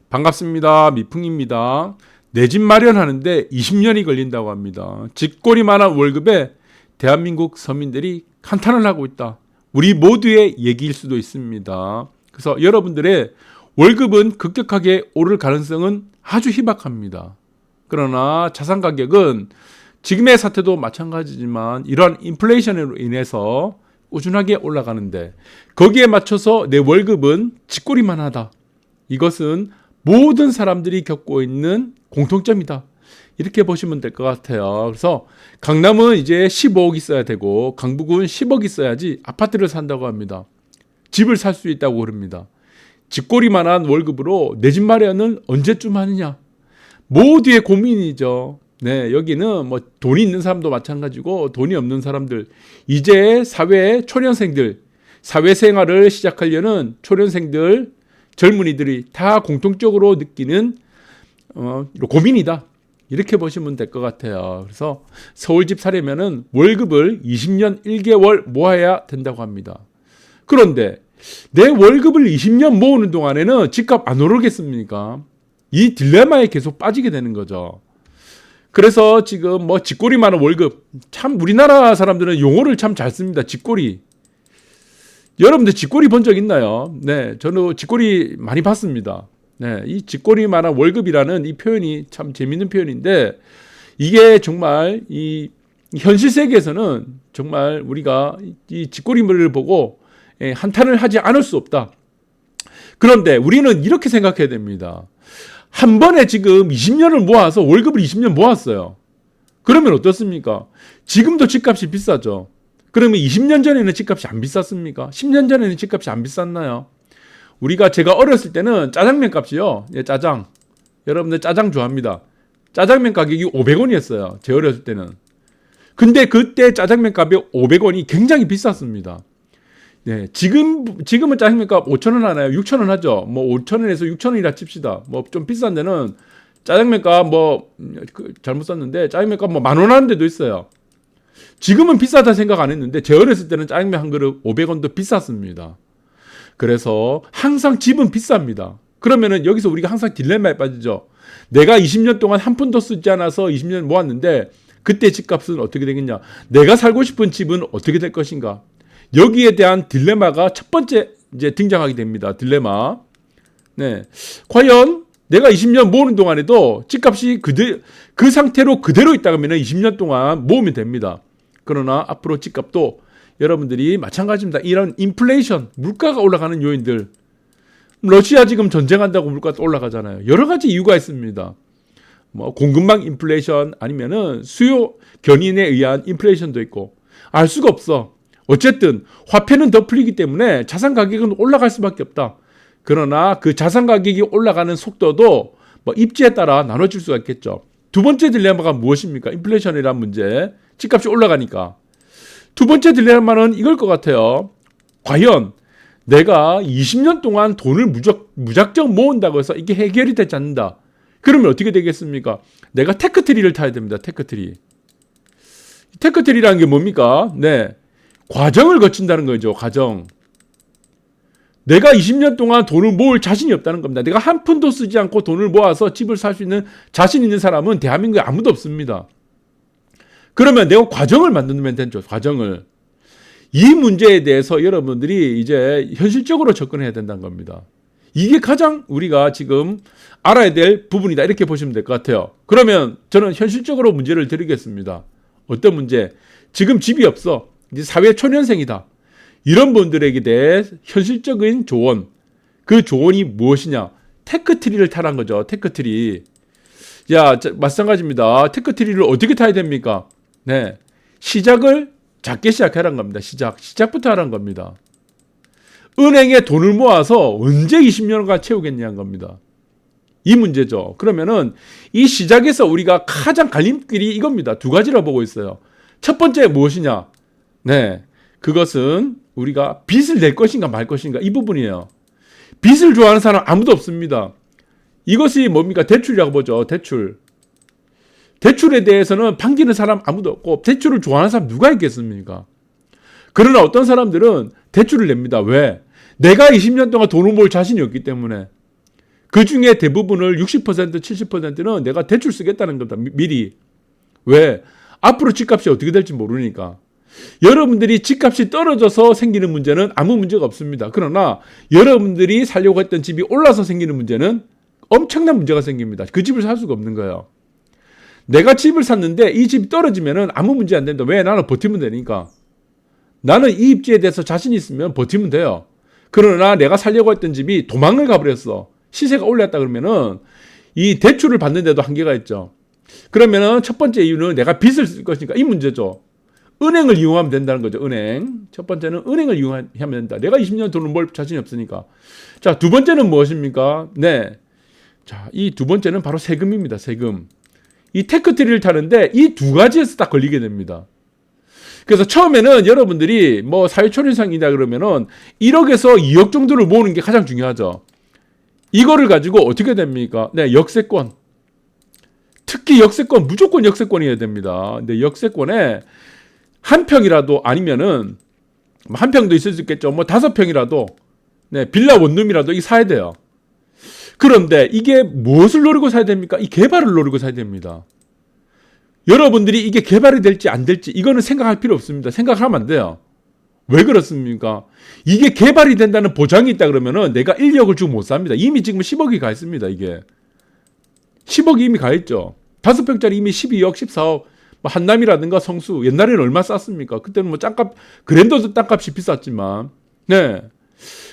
반갑습니다. 미풍입니다. 내 집 마련하는데 20년이 걸린다고 합니다. 집꼬리만한 월급에 대한민국 서민들이 한탄을 하고 있다. 우리 모두의 얘기일 수도 있습니다. 그래서 여러분들의 월급은 급격하게 오를 가능성은 아주 희박합니다. 그러나 자산 가격은 지금의 사태도 마찬가지지만 이러한 인플레이션으로 인해서 꾸준하게 올라가는데 거기에 맞춰서 내 월급은 집꼬리만 하다. 이것은 모든 사람들이 겪고 있는 공통점이다. 이렇게 보시면 될 것 같아요. 그래서 강남은 이제 15억 있어야 되고 강북은 10억 있어야지 아파트를 산다고 합니다. 집을 살 수 있다고 그럽니다. 집꼬리만한 월급으로 내 집 마련은 언제쯤 하느냐? 모두의 고민이죠. 네, 여기는 뭐 돈이 있는 사람도 마찬가지고 돈이 없는 사람들, 이제 사회 초년생들, 사회생활을 시작하려는 초년생들, 젊은이들이 다 공통적으로 느끼는 고민이다. 이렇게 보시면 될 것 같아요. 그래서 서울집 사려면은 월급을 20년 1개월 모아야 된다고 합니다. 그런데 내 월급을 20년 모으는 동안에는 집값 안 오르겠습니까? 이 딜레마에 계속 빠지게 되는 거죠. 그래서 지금 뭐 집꼬리 많은 월급, 참 우리나라 사람들은 용어를 참 잘 씁니다. 집꼬리. 여러분들 집꼬리 본 적 있나요? 네, 저는 집꼬리 많이 봤습니다. 네, 이 집꼬리만한 월급이라는 이 표현이 참 재밌는 표현인데 이게 정말 이 현실 세계에서는 정말 우리가 이 집꼬리물을 보고 한탄을 하지 않을 수 없다. 그런데 우리는 이렇게 생각해야 됩니다. 한 번에 지금 20년을 모아서 월급을 20년 모았어요. 그러면 어떻습니까? 지금도 집값이 비싸죠. 그러면 20년 전에는 집값이 안 비쌌습니까? 10년 전에는 집값이 안 비쌌나요? 제가 어렸을 때는 짜장면 값이요. 예, 짜장. 여러분들 짜장 좋아합니다. 짜장면 가격이 500원이었어요. 제 어렸을 때는. 근데 그때 짜장면 가격 500원이 굉장히 비쌌습니다. 네, 지금은 짜장면 값 5,000원 하나요? 6,000원 하죠. 뭐 5,000원에서 6,000원이라 칩시다. 뭐 좀 비싼 데는 짜장면 값 잘못 썼는데 짜장면 값 뭐 10,000원 하는 데도 있어요. 지금은 비싸다 생각 안 했는데 제 어렸을 때는 짜장면 한 그릇 500원도 비쌌습니다. 그래서 항상 집은 비쌉니다. 그러면은 여기서 우리가 항상 딜레마에 빠지죠. 내가 20년 동안 한 푼도 쓰지 않아서 20년 모았는데 그때 집값은 어떻게 되겠냐? 내가 살고 싶은 집은 어떻게 될 것인가? 여기에 대한 딜레마가 첫 번째 이제 등장하게 됩니다. 딜레마. 네. 과연 내가 20년 모으는 동안에도 집값이 그 상태로 그대로 있다면 20년 동안 모으면 됩니다. 그러나 앞으로 집값도 여러분들이 마찬가지입니다. 이런 인플레이션, 물가가 올라가는 요인들. 러시아 지금 전쟁한다고 물가가 올라가잖아요. 여러 가지 이유가 있습니다. 뭐 공급망 인플레이션 아니면은 수요 견인에 의한 인플레이션도 있고 알 수가 없어. 어쨌든 화폐는 더 풀리기 때문에 자산 가격은 올라갈 수밖에 없다. 그러나 그 자산 가격이 올라가는 속도도 뭐 입지에 따라 나눠질 수가 있겠죠. 두 번째 딜레마가 무엇입니까? 인플레이션이라는 문제. 집값이 올라가니까. 두 번째 딜레마는 이걸 것 같아요. 과연 내가 20년 동안 돈을 무작정 모은다고 해서 이게 해결이 되지 않는다. 그러면 어떻게 되겠습니까? 내가 테크트리를 타야 됩니다. 테크트리. 테크트리라는 게 뭡니까? 네. 과정을 거친다는 거죠. 과정. 내가 20년 동안 돈을 모을 자신이 없다는 겁니다. 내가 한 푼도 쓰지 않고 돈을 모아서 집을 살 수 있는 자신 있는 사람은 대한민국에 아무도 없습니다. 그러면 내가 과정을 만들면 되죠. 과정을. 이 문제에 대해서 여러분들이 이제 현실적으로 접근해야 된다는 겁니다. 이게 가장 우리가 지금 알아야 될 부분이다. 이렇게 보시면 될 것 같아요. 그러면 저는 현실적으로 문제를 드리겠습니다. 어떤 문제? 지금 집이 없어. 이제 사회 초년생이다. 이런 분들에게 대해 현실적인 조언. 그 조언이 무엇이냐? 테크트리를 타라는 거죠. 테크트리. 야, 마찬가지입니다. 테크트리를 어떻게 타야 됩니까? 네. 시작을 작게 시작하라는 겁니다. 시작부터 하라는 겁니다. 은행에 돈을 모아서 언제 20년간 채우겠냐는 겁니다. 이 문제죠. 그러면은 이 시작에서 우리가 가장 갈림길이 이겁니다. 두 가지로 보고 있어요. 첫 번째 무엇이냐? 네. 그것은 우리가 빚을 낼 것인가 말 것인가 이 부분이에요. 빚을 좋아하는 사람 아무도 없습니다. 이것이 뭡니까? 대출이라고 보죠. 대출. 대출에 대해서는 반기는 사람 아무도 없고 대출을 좋아하는 사람 누가 있겠습니까? 그러나 어떤 사람들은 대출을 냅니다. 왜? 내가 20년 동안 돈을 모을 자신이 없기 때문에. 그 중에 대부분을 60%, 70%는 내가 대출 쓰겠다는 겁니다. 미리. 왜? 앞으로 집값이 어떻게 될지 모르니까. 여러분들이 집값이 떨어져서 생기는 문제는 아무 문제가 없습니다. 그러나 여러분들이 살려고 했던 집이 올라서 생기는 문제는 엄청난 문제가 생깁니다. 그 집을 살 수가 없는 거예요. 내가 집을 샀는데 이 집이 떨어지면은 아무 문제 안 된다. 왜? 나는 버티면 되니까. 나는 이 입지에 대해서 자신 있으면 버티면 돼요. 그러나 내가 살려고 했던 집이 도망을 가버렸어. 시세가 올랐다 그러면은 이 대출을 받는데도 한계가 있죠. 그러면은 첫 번째 이유는 내가 빚을 쓸 것이니까 이 문제죠. 은행을 이용하면 된다는 거죠. 은행. 첫 번째는 은행을 이용하면 된다. 내가 20년 돈을 벌 자신이 없으니까. 자, 두 번째는 무엇입니까? 네. 자, 이 두 번째는 바로 세금입니다. 세금. 이 테크트리를 타는데 이 두 가지에서 딱 걸리게 됩니다. 그래서 처음에는 여러분들이 뭐 사회초년생이다 그러면은 1억에서 2억 정도를 모으는 게 가장 중요하죠. 이거를 가지고 어떻게 됩니까? 네, 역세권. 특히 역세권, 무조건 역세권이어야 됩니다. 근데 역세권에 한 평이라도 아니면은 한 평도 있을 수 있겠죠. 뭐 5평이라도, 네, 빌라 원룸이라도 이 사야 돼요. 그런데 이게 무엇을 노리고 사야 됩니까? 이 개발을 노리고 사야 됩니다. 여러분들이 이게 개발이 될지 안 될지 이거는 생각할 필요 없습니다. 생각하면 안 돼요. 왜 그렇습니까? 이게 개발이 된다는 보장이 있다 그러면은 내가 1억을 주고 못 삽니다. 이미 지금 10억이 가 있습니다. 이게 10억이 이미 가 있죠. 5평짜리 이미 12억, 14억. 뭐 한남이라든가 성수 옛날에는 얼마 쌌습니까? 그때는 뭐 땅값 그랜더드 땅값이 비쌌지만, 네.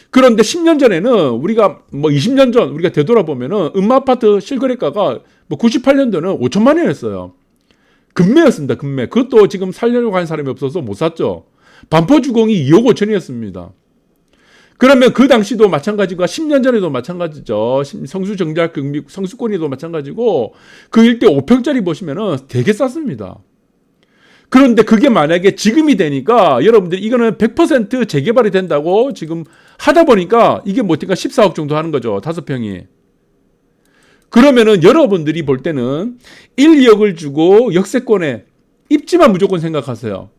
그런데 10년 전에는 우리가 뭐 20년 전 우리가 되돌아보면은 음마아파트 실거래가가 뭐 98년도는 5천만 원이었어요. 금매였습니다. 금매. 그것도 지금 살려고 하는 사람이 없어서 못 샀죠. 반포주공이 2억 5천이었습니다. 그러면 그 당시도 마찬가지고 10년 전에도 마찬가지죠. 성수정작 경비 성수권에도 마찬가지고 그 일대 5평짜리 보시면은 되게 쌌습니다. 그런데 그게 만약에 지금이 되니까 여러분들이 이거는 100% 재개발이 된다고 지금 하다 보니까 이게 뭐니까 14억 정도 하는 거죠. 5평이. 그러면은 여러분들이 볼 때는 1, 2억을 주고 역세권에 입지만 무조건 생각하세요.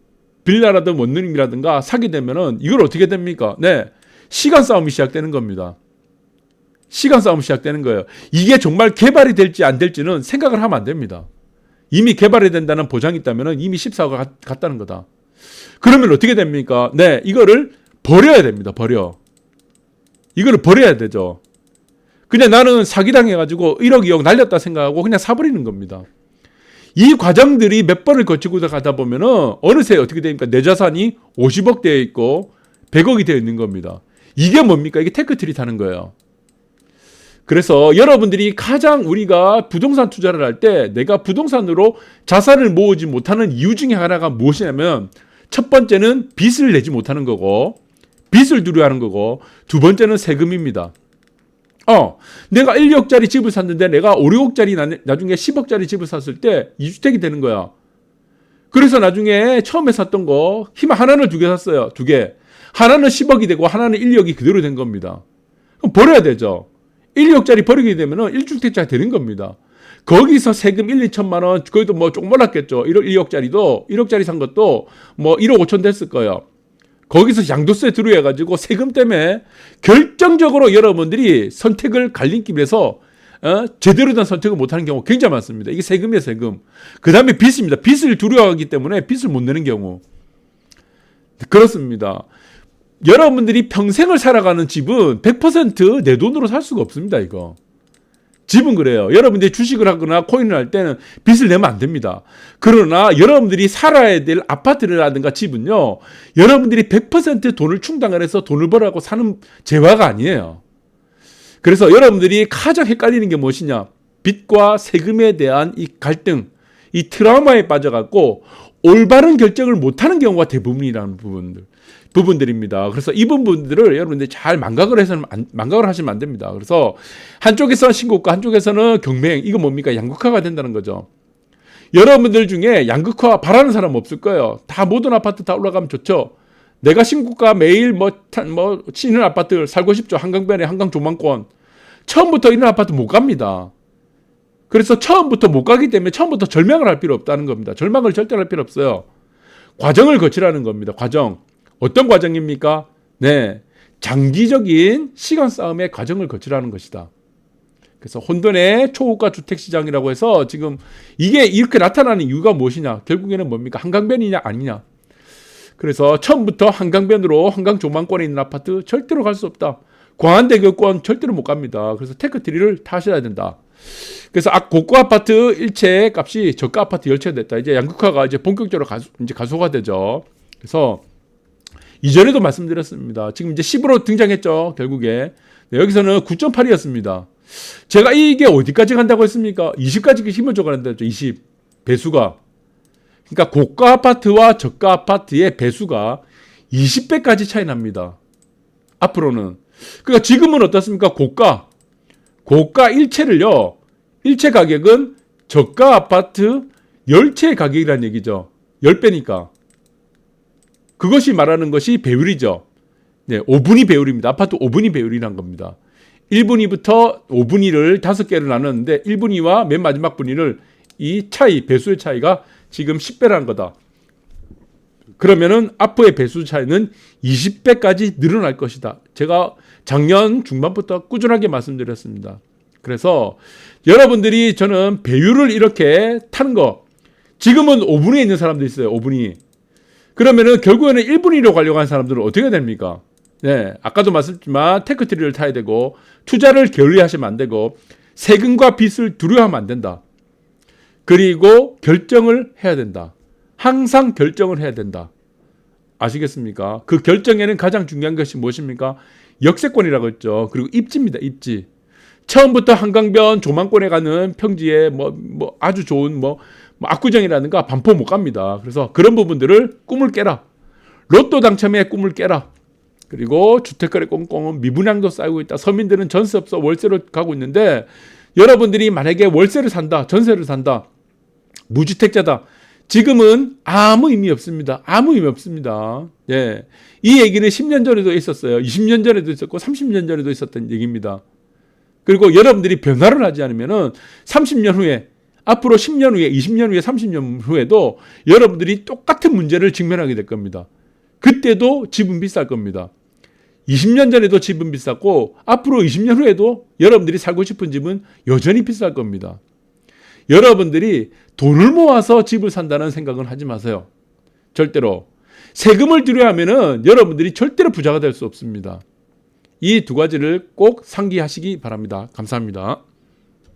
빌라라든 원룸이라든가 사게 되면은 이걸 어떻게 됩니까? 네. 시간 싸움이 시작되는 겁니다. 시간 싸움이 시작되는 거예요. 이게 정말 개발이 될지 안 될지는 생각을 하면 안 됩니다. 이미 개발이 된다는 보장이 있다면 이미 14가 갔다는 거다. 그러면 어떻게 됩니까? 네, 이거를 버려야 됩니다. 이거를 버려야 되죠. 그냥 나는 사기당해가지고 1억, 2억 날렸다 생각하고 그냥 사버리는 겁니다. 이 과정들이 몇 번을 거치고 가다 보면은 어느새 어떻게 됩니까? 내 자산이 50억 되어 있고 100억이 되어 있는 겁니다. 이게 뭡니까? 이게 테크트리 타는 거예요. 그래서 여러분들이 가장 우리가 부동산 투자를 할 때 내가 부동산으로 자산을 모으지 못하는 이유 중에 하나가 무엇이냐면 첫 번째는 빚을 내지 못하는 거고 빚을 두려워하는 거고 두 번째는 세금입니다. 내가 1억짜리 집을 샀는데 내가 5, 6억짜리 나중에 10억짜리 집을 샀을 때 2주택이 되는 거야. 그래서 나중에 처음에 샀던 거 힘 하나는 2개 샀어요. 2개. 하나는 10억이 되고 하나는 1억이 그대로 된 겁니다. 그럼 버려야 되죠. 1, 2억짜리 버리게 되면은 1주택자가 되는 겁니다. 거기서 세금 1, 2천만 원, 거기도 뭐 조금 올랐겠죠. 1억짜리도, 1억짜리 산 것도 뭐 1억 5천 됐을 거예요. 거기서 양도세 들어해가지고 세금 때문에 결정적으로 여러분들이 선택을 갈림길에서 제대로 된 선택을 못하는 경우 굉장히 많습니다. 이게 세금이에요, 세금. 그 다음에 빚입니다. 빚을 두려워하기 때문에 빚을 못 내는 경우. 그렇습니다. 여러분들이 평생을 살아가는 집은 100% 내 돈으로 살 수가 없습니다, 이거. 집은 그래요. 여러분들이 주식을 하거나 코인을 할 때는 빚을 내면 안 됩니다. 그러나 여러분들이 살아야 될 아파트라든가 집은요, 여러분들이 100% 돈을 충당을 해서 돈을 벌어가고 사는 재화가 아니에요. 그래서 여러분들이 가장 헷갈리는 게 무엇이냐? 빚과 세금에 대한 이 갈등, 이 트라우마에 빠져갖고 올바른 결정을 못하는 경우가 대부분이라는 부분들입니다. 그래서 이 부분들을 여러분들이 잘 망각을 하시면 안 됩니다. 그래서 한쪽에서는 신고가, 한쪽에서는 경매행, 이거 뭡니까? 양극화가 된다는 거죠. 여러분들 중에 양극화 바라는 사람 없을 거예요. 다 모든 아파트 다 올라가면 좋죠. 내가 신고가 매일 치는 아파트 살고 싶죠. 한강변에 한강 조망권. 처음부터 이런 아파트 못 갑니다. 그래서 처음부터 못 가기 때문에 처음부터 절망을 할 필요 없다는 겁니다. 절망을 절대 할 필요 없어요. 과정을 거치라는 겁니다. 과정. 어떤 과정입니까? 네. 장기적인 시간 싸움의 과정을 거치라는 것이다. 그래서 혼돈의 초고가 주택시장이라고 해서 지금 이게 이렇게 나타나는 이유가 무엇이냐? 결국에는 뭡니까? 한강변이냐 아니냐? 그래서 처음부터 한강변으로 한강 조망권에 있는 아파트 절대로 갈 수 없다. 광안대교권 절대로 못 갑니다. 그래서 테크트리를 타셔야 된다. 그래서 고가 아파트 일체 값이 저가 아파트 열차가 됐다. 이제 양극화가 이제 본격적으로 가속화 되죠. 그래서 이전에도 말씀드렸습니다. 지금 이제 10으로 등장했죠. 결국에. 네, 여기서는 9.8이었습니다. 제가 이게 어디까지 간다고 했습니까? 20까지 힘을 줘가는데 20 배수가. 그러니까 고가 아파트와 저가 아파트의 배수가 20배까지 차이 납니다. 앞으로는. 그러니까 지금은 어떻습니까? 고가 일체를요. 일체 가격은 저가 아파트 10채의 가격이라는 얘기죠. 10배니까. 그것이 말하는 것이 배율이죠. 네, 5분위 배율입니다. 아파트 5분위 배율이란 겁니다. 1분위부터 5분위를 5개를 나눴는데 1분위와 맨 마지막 분위를 이 차이, 배수의 차이가 지금 10배라는 거다. 그러면은 앞으로의 배수 차이는 20배까지 늘어날 것이다. 제가 작년 중반부터 꾸준하게 말씀드렸습니다. 그래서 여러분들이 저는 배율을 이렇게 타는 거, 지금은 5분위에 있는 사람도 있어요. 5분위. 그러면은 결국에는 1분위로 가려고 하는 사람들은 어떻게 됩니까? 네, 아까도 말씀드렸지만 테크트리를 타야 되고 투자를 게을리하시면 안 되고 세금과 빚을 두려워하면 안 된다. 그리고 결정을 해야 된다. 항상 결정을 해야 된다. 아시겠습니까? 그 결정에는 가장 중요한 것이 무엇입니까? 역세권이라고 했죠. 그리고 입지입니다. 입지. 처음부터 한강변 조망권에 가는 평지에 아주 좋은 압구정이라든가 반포 못 갑니다. 그래서 그런 부분들을 꿈을 깨라. 로또 당첨의 꿈을 깨라. 그리고 주택거래 꽁꽁은 미분양도 쌓이고 있다. 서민들은 전세 없어 월세로 가고 있는데 여러분들이 만약에 월세를 산다, 전세를 산다, 무주택자다. 지금은 아무 의미 없습니다. 아무 의미 없습니다. 예. 이 얘기는 10년 전에도 있었어요. 20년 전에도 있었고 30년 전에도 있었던 얘기입니다. 그리고 여러분들이 변화를 하지 않으면은 30년 후에, 앞으로 10년 후에, 20년 후에, 30년 후에도 여러분들이 똑같은 문제를 직면하게 될 겁니다. 그때도 집은 비쌀 겁니다. 20년 전에도 집은 비쌌고 앞으로 20년 후에도 여러분들이 살고 싶은 집은 여전히 비쌀 겁니다. 여러분들이 돈을 모아서 집을 산다는 생각은 하지 마세요. 절대로. 세금을 두려워하면은 여러분들이 절대로 부자가 될 수 없습니다. 이 두 가지를 꼭 상기하시기 바랍니다. 감사합니다.